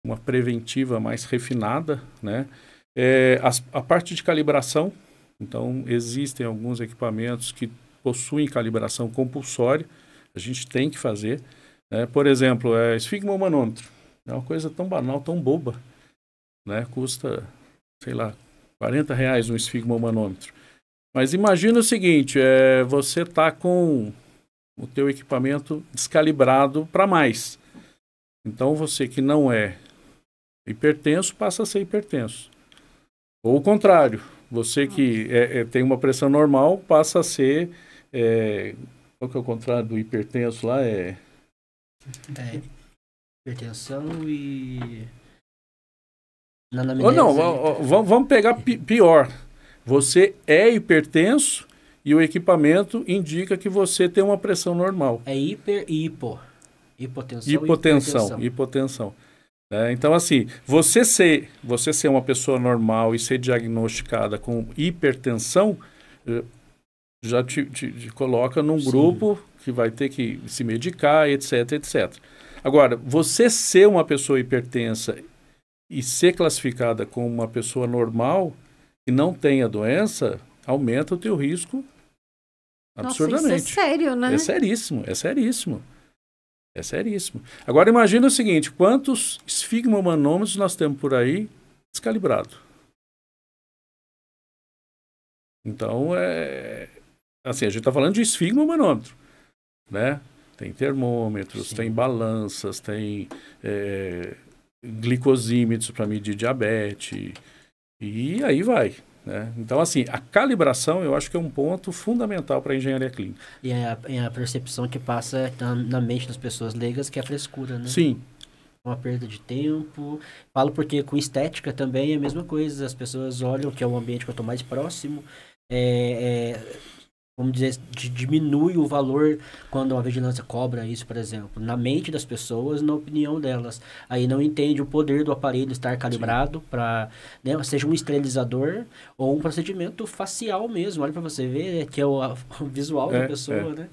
uma preventiva mais refinada, né? A parte de calibração, então existem alguns equipamentos que possuem calibração compulsória, a gente tem que fazer, né? Por exemplo, esfigmomanômetro, é uma coisa tão banal, tão boba, né? Custa, sei lá, R$ 40 um esfigmomanômetro. Mas imagina o seguinte, você está com o teu equipamento descalibrado para mais. Então, você que não é hipertenso, passa a ser hipertenso. Ou o contrário, você que tem uma pressão normal, passa a ser... qual que é o contrário do hipertenso lá? Hipertensão e... Ou não, vamos pegar pior. Você é hipertenso e o equipamento indica que você tem uma pressão normal. É hiper e hipo. Hipotensão. Então, assim, você ser uma pessoa normal e ser diagnosticada com hipertensão já te coloca num grupo que vai ter que se medicar, etc, etc. Agora, você ser uma pessoa hipertensa e ser classificada como uma pessoa normal e não tem a doença, aumenta o teu risco absurdamente. Nossa, isso é sério, né? É seríssimo. Agora imagina o seguinte, quantos esfigmomanômetros nós temos por aí descalibrados? Então, assim, a gente está falando de esfigmomanômetro, né? Tem termômetros, tem balanças, tem glicosímetros para medir diabetes, e aí vai. Né? Então, assim, a calibração eu acho que é um ponto fundamental para a engenharia clínica. E a percepção que passa na mente das pessoas leigas que é a frescura, né? Sim. Uma perda de tempo. Falo porque com estética também é a mesma coisa. As pessoas olham que é o ambiente que eu estou mais próximo. Vamos dizer, diminui o valor quando a vigilância cobra isso, por exemplo, na mente das pessoas, na opinião delas. Aí não entende o poder do aparelho estar calibrado para, né, seja um esterilizador ou um procedimento facial mesmo. Olha para você ver que é o visual da pessoa, né?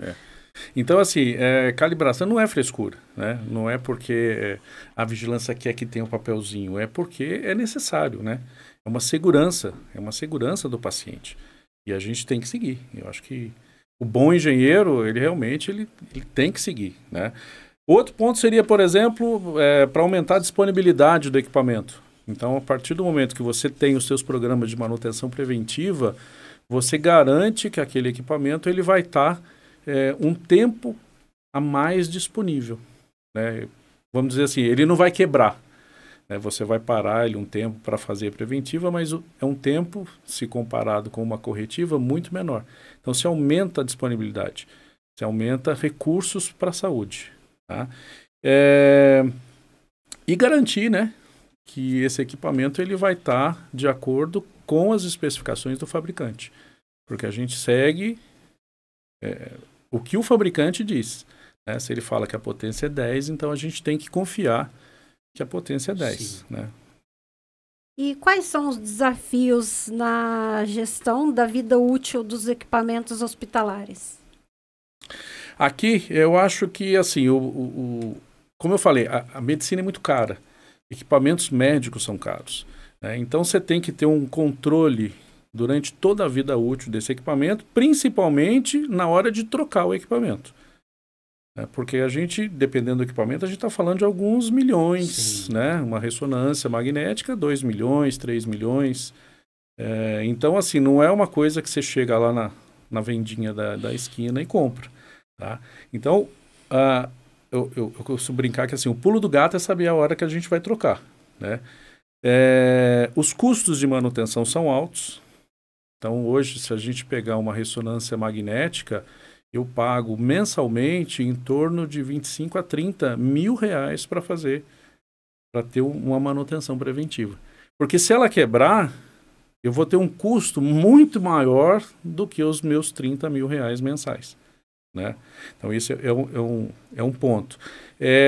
Então, assim, calibração não é frescura, né? Não é porque a vigilância quer que tenha um papelzinho, é porque é necessário, né? É uma segurança do paciente. E a gente tem que seguir. Eu acho que o bom engenheiro, ele realmente tem que seguir, né? Outro ponto seria, por exemplo, para aumentar a disponibilidade do equipamento. Então, a partir do momento que você tem os seus programas de manutenção preventiva, você garante que aquele equipamento ele vai estar um tempo a mais disponível, né? Vamos dizer assim, ele não vai quebrar. Você vai parar ele um tempo para fazer a preventiva, mas é um tempo, se comparado com uma corretiva, muito menor. Então, se aumenta a disponibilidade, se aumenta recursos para a saúde. Tá? E garantir, né, que esse equipamento ele vai estar de acordo com as especificações do fabricante. Porque a gente segue o que o fabricante diz. Né? Se ele fala que a potência é 10, então a gente tem que confiar que a potência é 10, né? E quais são os desafios na gestão da vida útil dos equipamentos hospitalares? Aqui, eu acho que, assim, como eu falei, a medicina é muito cara. Equipamentos médicos são caros. Né? Então, você tem que ter um controle durante toda a vida útil desse equipamento, principalmente na hora de trocar o equipamento. Porque a gente, dependendo do equipamento, a gente está falando de alguns milhões, né? Uma ressonância magnética, 2 milhões, 3 milhões. Então, assim, não é uma coisa que você chega lá na vendinha da esquina e compra. Tá? Então, eu costumo brincar que assim, o pulo do gato é saber a hora que a gente vai trocar. Né? Os custos de manutenção são altos. Então, hoje, se a gente pegar uma ressonância magnética, eu pago mensalmente em torno de 25 a 30 mil reais para ter uma manutenção preventiva. Porque se ela quebrar, eu vou ter um custo muito maior do que os meus 30 mil reais mensais. Né? Então, esse é um ponto.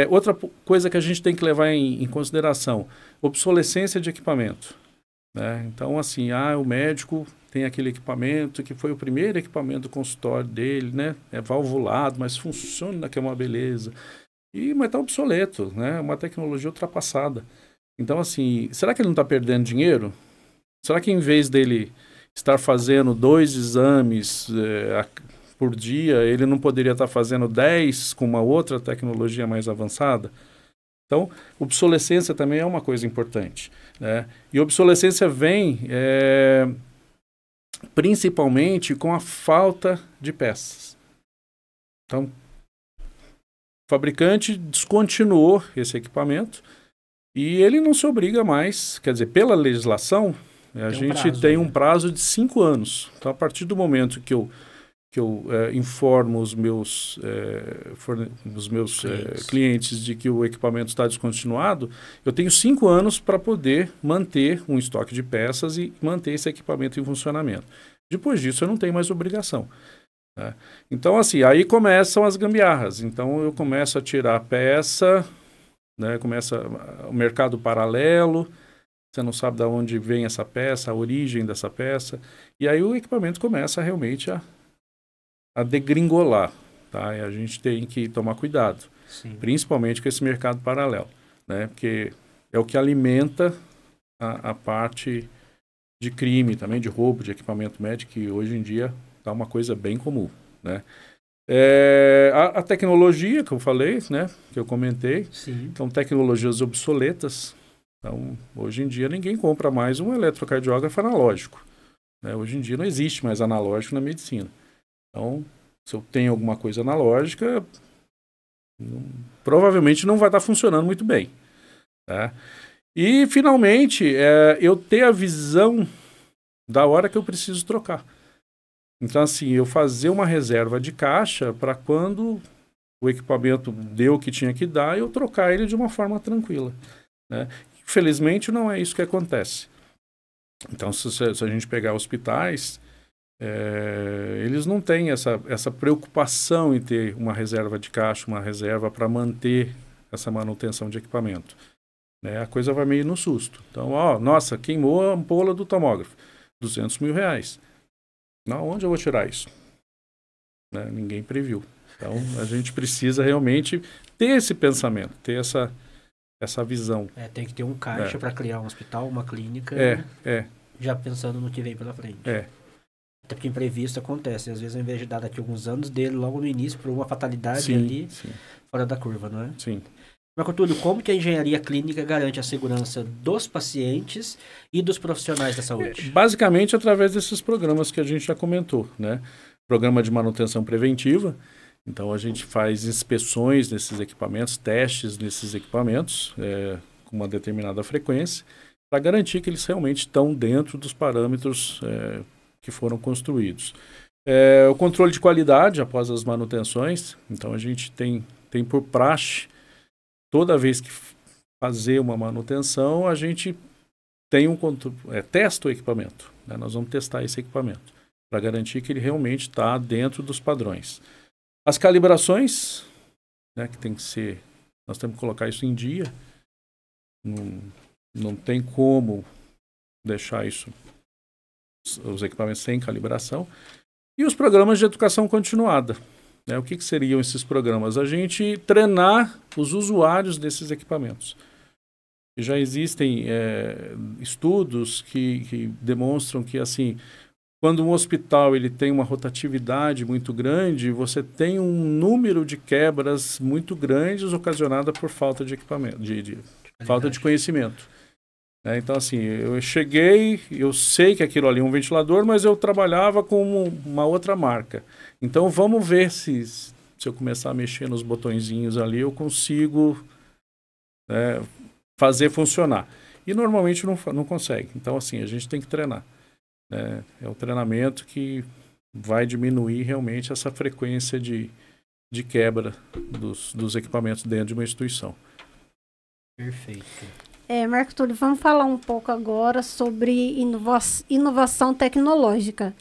Outra coisa que a gente tem que levar em consideração, obsolescência de equipamento. Né? Então, assim, o médico tem aquele equipamento que foi o primeiro equipamento do consultório dele, né? É valvulado, mas funciona, que é uma beleza. Mas está obsoleto, né? Uma tecnologia ultrapassada. Então, assim, será que ele não está perdendo dinheiro? Será que em vez dele estar fazendo 2 exames por dia, ele não poderia estar fazendo 10 com uma outra tecnologia mais avançada? Então, obsolescência também é uma coisa importante, né? E obsolescência vem principalmente com a falta de peças. Então, o fabricante descontinuou esse equipamento e ele não se obriga mais, quer dizer, pela legislação, a gente tem um prazo de 5 anos. Então, a partir do momento que eu informo os meus clientes de que o equipamento está descontinuado, eu tenho 5 anos para poder manter um estoque de peças e manter esse equipamento em funcionamento. Depois disso, eu não tenho mais obrigação. Né? Então, assim, aí começam as gambiarras. Então, eu começo a tirar a peça, né? Começa o mercado paralelo, você não sabe de onde vem essa peça, a origem dessa peça, e aí o equipamento começa realmente a degringolar, tá? E a gente tem que tomar cuidado, Sim. Principalmente com esse mercado paralelo, né? Porque é o que alimenta a parte de crime também, de roubo de equipamento médico, que hoje em dia está uma coisa bem comum, né? A tecnologia que eu falei, né? Que eu comentei, Sim. Então tecnologias obsoletas. Então, hoje em dia ninguém compra mais um eletrocardiógrafo analógico, né? Hoje em dia não existe mais analógico na medicina. Então, se eu tenho alguma coisa analógica, provavelmente não vai estar funcionando muito bem. Tá? E, finalmente, eu ter a visão da hora que eu preciso trocar. Então, assim, eu fazer uma reserva de caixa para quando o equipamento deu o que tinha que dar, eu trocar ele de uma forma tranquila. Né? Infelizmente, não é isso que acontece. Então, se a gente pegar hospitais... eles não têm essa preocupação em ter uma reserva de caixa, uma reserva para manter essa manutenção de equipamento. Né? A coisa vai meio no susto. Então, nossa, queimou a ampola do tomógrafo, R$200 mil. Onde eu vou tirar isso? Né? Ninguém previu. Então, a gente precisa realmente ter esse pensamento, ter essa visão. Tem que ter um caixa para criar um hospital, uma clínica, já pensando no que vem pela frente. Até porque imprevisto acontece. Às vezes, ao invés de dar daqui a alguns anos, dele logo no início, por uma fatalidade sim. fora da curva, não é? Sim. Marco Túlio, como que a engenharia clínica garante a segurança dos pacientes e dos profissionais da saúde? Basicamente, através desses programas que a gente já comentou, né? Programa de manutenção preventiva. Então, a gente faz inspeções nesses equipamentos, testes nesses equipamentos, com uma determinada frequência, para garantir que eles realmente estão dentro dos parâmetros que foram construídos. O controle de qualidade após as manutenções. Então, a gente tem por praxe, toda vez que fazer uma manutenção, a gente tem testa o equipamento. Né? Nós vamos testar esse equipamento para garantir que ele realmente está dentro dos padrões. As calibrações, né, que tem que ser... Nós temos que colocar isso em dia. Não tem como deixar os equipamentos sem calibração. E os programas de educação continuada. Né? O que seriam esses programas? A gente treinar os usuários desses equipamentos. E já existem estudos que demonstram que, assim, quando um hospital ele tem uma rotatividade muito grande, você tem um número de quebras muito grandes ocasionada por falta de equipamento, falta de conhecimento. Então, assim, eu cheguei, eu sei que aquilo ali é um ventilador, mas eu trabalhava com uma outra marca. Então, vamos ver se eu começar a mexer nos botõezinhos ali, eu consigo fazer funcionar. E, normalmente, não consegue. Então, assim, a gente tem que treinar. É um treinamento que vai diminuir realmente essa frequência de quebra dos equipamentos dentro de uma instituição. Perfeito. Marco Túlio, vamos falar um pouco agora sobre inovação tecnológica.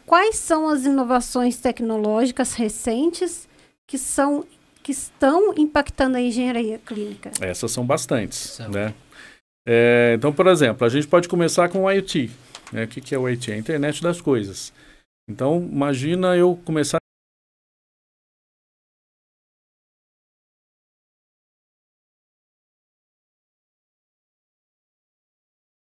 Quais são as inovações tecnológicas recentes que estão impactando a engenharia clínica? Essas são bastantes, né? Então, por exemplo, a gente pode começar com o IoT. O que é o IoT? A internet das coisas. Então, imagina eu começar